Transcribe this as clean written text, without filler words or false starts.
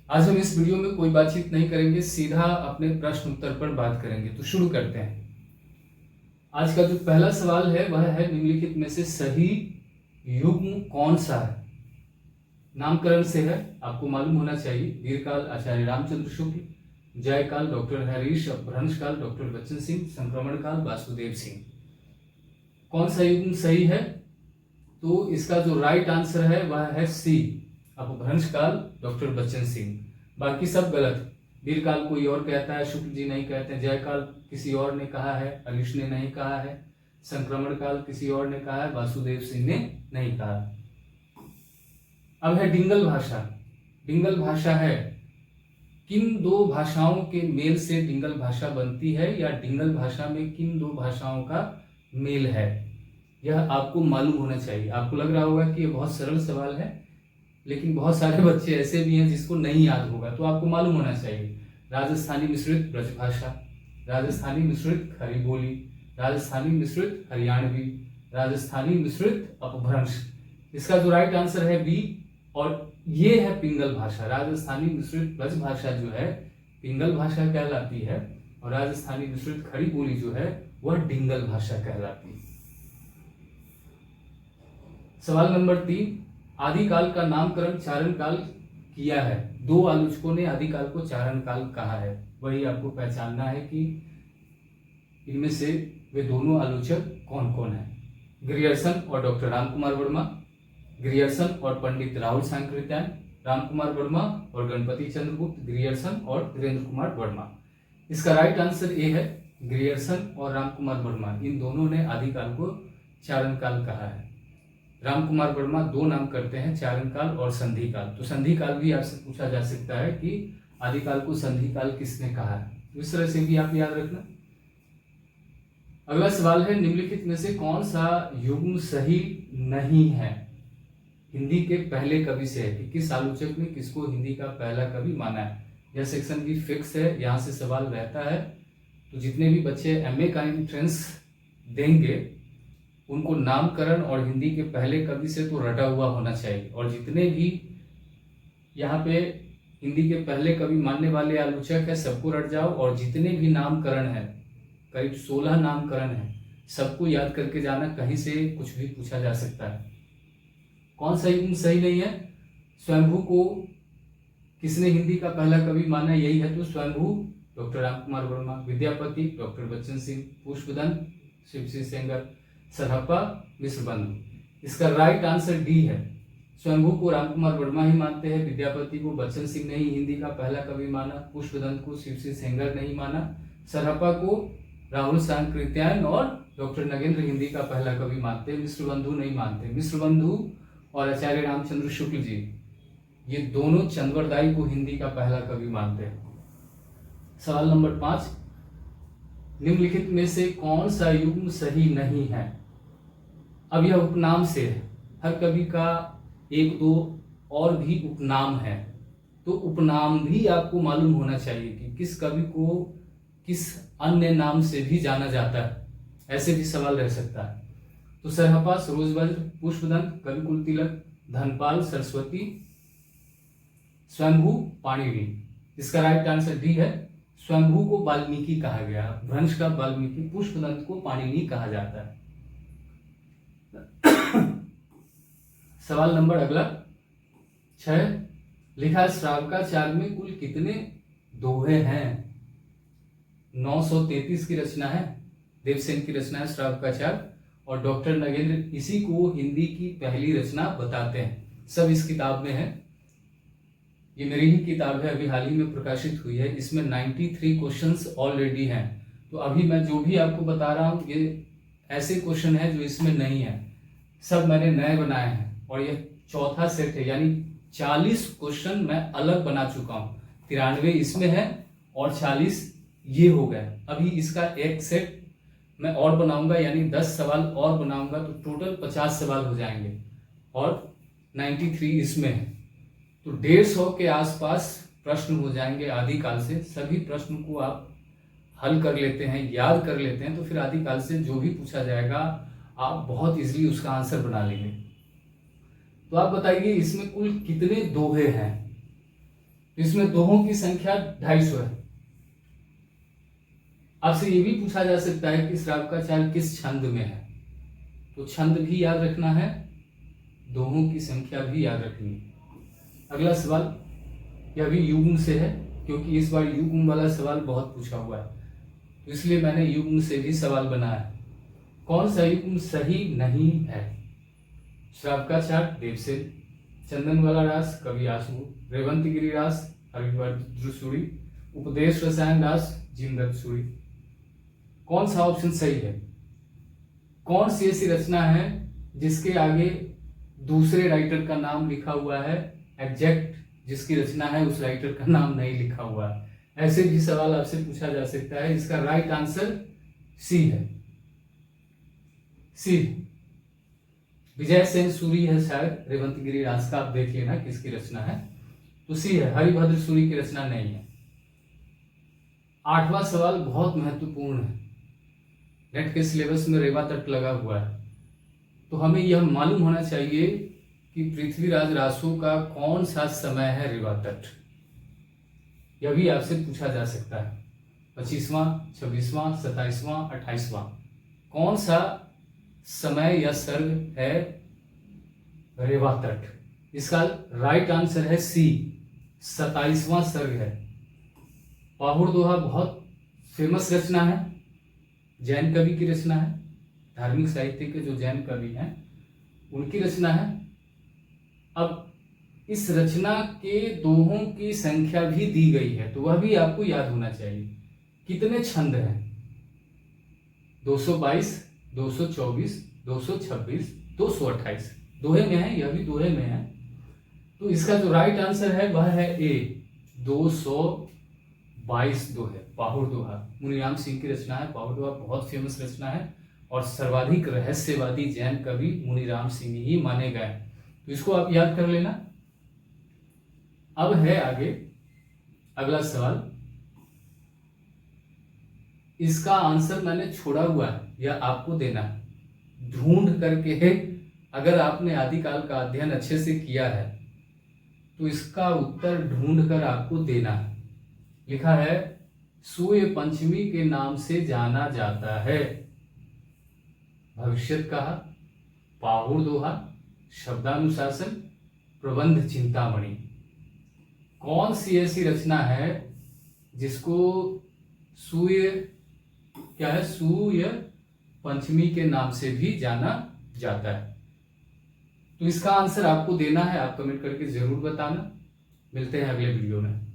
आज हम इस वीडियो में कोई बातचीत नहीं करेंगे, सीधा अपने प्रश्न उत्तर पर बात करेंगे। तो शुरू करते हैं। आज का जो पहला सवाल है वह है निम्नलिखित में से सही युग्म कौन सा है। नामकरण से है, आपको मालूम होना चाहिए। दीर्घकाल आचार्य रामचंद्र शुक्ल, जयकाल डॉक्टर हरीश, अपभ्रंश काल डॉक्टर बच्चन सिंह, संक्रमण काल वासुदेव सिंह। कौन सा युग्म सही है? तो इसका जो राइट आंसर है वह है सी, अपभ्रंश काल डॉक्टर बच्चन सिंह। बाकी सब गलत। दीर्घकाल कोई और कहता है, शुक्ल जी नहीं कहते हैं। जयकाल किसी और ने कहा है, हरीश ने नहीं कहा है। संक्रमण काल किसी और ने कहा है, वासुदेव सिंह ने नहीं कहा। अब है डिंगल भाषा। डिंगल भाषा है, किन दो भाषाओं के मेल से डिंगल भाषा बनती है, या डिंगल भाषा में किन दो भाषाओं का मेल है, यह आपको मालूम होना चाहिए। आपको लग रहा होगा कि यह बहुत सरल सवाल है, लेकिन बहुत सारे बच्चे ऐसे भी हैं जिसको नहीं याद होगा, तो आपको मालूम होना चाहिए। राजस्थानी मिश्रित ब्रजभाषा, राजस्थानी मिश्रित खड़ी बोली, राजस्थानी मिश्रित हरियाणवी, राजस्थानी मिश्रित अपभ्रंश। इसका जो राइट आंसर है बी, और ये है पिंगल भाषा। राजस्थानी मिश्रित ब्रजभाषा जो है पिंगल भाषा कहलाती है, और राजस्थानी मिश्रित खड़ी बोली जो है वह डिंगल भाषा कहलाती है। सवाल नंबर 3, आदिकाल का नामकरण चारण काल किया है। दो आलोचकों ने आदिकाल को चारण काल कहा है, वही आपको पहचानना है कि इनमें से वे दोनों आलोचक कौन कौन है। ग्रियर्सन और डॉक्टर रामकुमार वर्मा, ग्रियर्सन और पंडित राहुल सांकृत्यायन, रामकुमार वर्मा और गणपति चंद्रगुप्त, ग्रियर्सन और वीरेंद्र कुमार वर्मा। इसका राइट आंसर ए है, ग्रियर्सन और रामकुमार वर्मा, इन दोनों ने आदिकाल को चारण काल कहा है। रामकुमार वर्मा दो नाम करते हैं, चारण काल और संधि काल। तो संधि काल भी आपसे पूछा जा सकता है कि आदिकाल को संधि काल किसने कहा है, तो इस तरह से भी आप याद रखना। अगला सवाल है, निम्नलिखित में से कौन सा युग्म सही नहीं है। हिंदी के पहले कवि से है कि किस आलोचक ने किसको हिंदी का पहला कवि माना है। यह सेक्शन भी फिक्स है, यहाँ से सवाल रहता है। तो जितने भी बच्चे एमए का एंट्रेंस देंगे उनको नामकरण और हिंदी के पहले कवि से तो रटा हुआ होना चाहिए, और जितने भी यहाँ पे हिंदी के पहले कवि मानने वाले आलोचक है सबको रट जाओ, और जितने भी नामकरण है, करीब 16 नामकरण है, सबको याद करके जाना, कहीं से कुछ भी पूछा जा सकता है। कौन सा युग्म सही नहीं है? स्वयंभू को किसने हिंदी का पहला कवि माना, यही है तो स्वयंभू डॉक्टर रामकुमार वर्मा, विद्यापति डॉक्टर बच्चन सिंह, पुष्पदंत शिव सिंह सेंगर, सरहप्पा मिश्रबंधु। इसका राइट आंसर डी है। स्वयंभू को रामकुमार वर्मा ही मानते हैं, विद्यापति को बच्चन सिंह ने ही हिंदी का पहला कवि माना, पुष्पदंत को शिव सिंह सेंगर नहीं माना, सरहप्पा को राहुल सांकृत्यायन और डॉक्टर नगेंद्र हिंदी का पहला कवि मानते हैं, मिश्रबंधु नहीं मानते। मिश्रबंधु और आचार्य रामचंद्र शुक्ल जी, ये दोनों चंद्रवरदाई को हिंदी का पहला कवि मानते हैं। सवाल नंबर 5, निम्नलिखित में से कौन सा युग्म सही नहीं है। अब यह उपनाम से है, हर कवि का एक दो और भी उपनाम है, तो उपनाम भी आपको मालूम होना चाहिए कि किस कवि को किस अन्य नाम से भी जाना जाता है। ऐसे भी सवाल रह सकता है। तो सरहप्पा सरोजवज्र, पुष्पदंत कविकुल तिलक, धनपाल सरस्वती, स्वयंभू पाणिनि। इसका राइट आंसर डी है। स्वयंभू को वाल्मीकि कहा गया, भ्रंश का वाल्मीकि, पुष्पदंत को पाणिनि कहा जाता है। सवाल नंबर अगला 6, लिखा श्रावकाचार्य में कुल कितने दोहे हैं। 933 की रचना है, देवसेन की रचना है श्रावकाचार्य, और डॉक्टर नगेंद्र इसी को हिंदी की पहली रचना बताते हैं। सब इस किताब में है, ये मेरी ही किताब है, अभी हाल ही में प्रकाशित हुई है। इसमें 93 क्वेश्चंस ऑलरेडी हैं। तो अभी मैं जो भी आपको बता रहा हूँ ये ऐसे क्वेश्चन है जो इसमें नहीं है, सब मैंने नए बनाए हैं, और ये चौथा सेट है, यानी 40 क्वेश्चन मैं अलग बना चुका हूँ। 93 इसमें है और 40 ये हो गए। अभी इसका एक सेट मैं और बनाऊंगा, यानी 10 सवाल और बनाऊंगा, तो टोटल 50 सवाल हो जाएंगे, और 93 इसमें है। तो 150 के आसपास प्रश्न हो जाएंगे आदिकाल से। सभी प्रश्न को आप हल कर लेते हैं, याद कर लेते हैं, तो फिर आदिकाल से जो भी पूछा जाएगा आप बहुत इजीली उसका आंसर बना लेंगे। तो आप बताइए इसमें कुल कितने दोहे हैं। इसमें दोहों की संख्या 250 है। आपसे ये भी पूछा जा सकता है कि श्रावकाचार किस छंद में है, तो छंद भी याद रखना है, दोहों की संख्या भी याद रखनी है। अगला सवाल यह भी युग्म से है, क्योंकि इस बार युग्म वाला सवाल बहुत पूछा हुआ है, तो इसलिए मैंने युग्म से भी सवाल बनाया है। कौन सा युग्म सही नहीं है? श्रावकाचार देवसेन, चंदन वाला रास कवि आशु, रेवंत गिरी रास हरिभद्र सूरी, उपदेश रसायन रास जिमदत्त सूरी। कौन सा ऑप्शन सही है? कौन सी ऐसी रचना है जिसके आगे दूसरे राइटर का नाम लिखा हुआ है, एग्जैक्ट जिसकी रचना है उस राइटर का नाम नहीं लिखा हुआ है? ऐसे भी सवाल आपसे पूछा जा सकता है। इसका राइट आंसर सी है, सी। विजय सेन सूरी है शायद, रेवंत गिरी रास का आप देख लेना किसकी रचना है, तो सी है, हरिभद्र सूरी की रचना नहीं है। 8वां सवाल बहुत महत्वपूर्ण है, नेट के सिलेबस में रेवा तट लगा हुआ है, तो हमें यह मालूम होना चाहिए कि पृथ्वीराज रासो का कौन सा समय है रेवा तट। यह भी आपसे पूछा जा सकता है। 25वां, 26वां, 27वां, 28वां, कौन सा समय या सर्ग है रेवा तट? इसका राइट आंसर है सी, 27वां सर्ग है। पाहुड़ दोहा बहुत फेमस रचना है, जैन कवि की रचना है, धार्मिक साहित्य के जो जैन कवि हैं उनकी रचना है। अब इस रचना के दोहों की संख्या भी दी गई है, तो वह भी आपको याद होना चाहिए। कितने छंद हैं? 222, 224, 226, 228। दोहे में है, यह भी दोहे में है, तो इसका जो राइट आंसर है वह है ए, 222 दोहे, पाहुड़ दोहा। मुनिराम सिंह की रचना है। पाहुड़ दोहा बहुत फेमस रचना है और सर्वाधिक रहस्यवादी जैन कवि मुनिराम सिंह ही माने गए, तो इसको आप याद कर लेना। अब है आगे अगला सवाल, इसका आंसर मैंने छोड़ा हुआ है, यह आपको देना है ढूंढ करके है। अगर आपने आदिकाल का अध्ययन अच्छे से किया है तो इसका उत्तर ढूंढ कर आपको देना है। लिखा है सूर्य पंचमी के नाम से जाना जाता है। भविष्यत कहा, पाहुड़ दोहा, शब्दानुशासन, प्रबंध चिंतामणि। कौन सी ऐसी रचना है जिसको सूर्य क्या है, सूर्य पंचमी के नाम से भी जाना जाता है? तो इसका आंसर आपको देना है, आप कमेंट करके जरूर बताना। मिलते हैं अगले वीडियो में।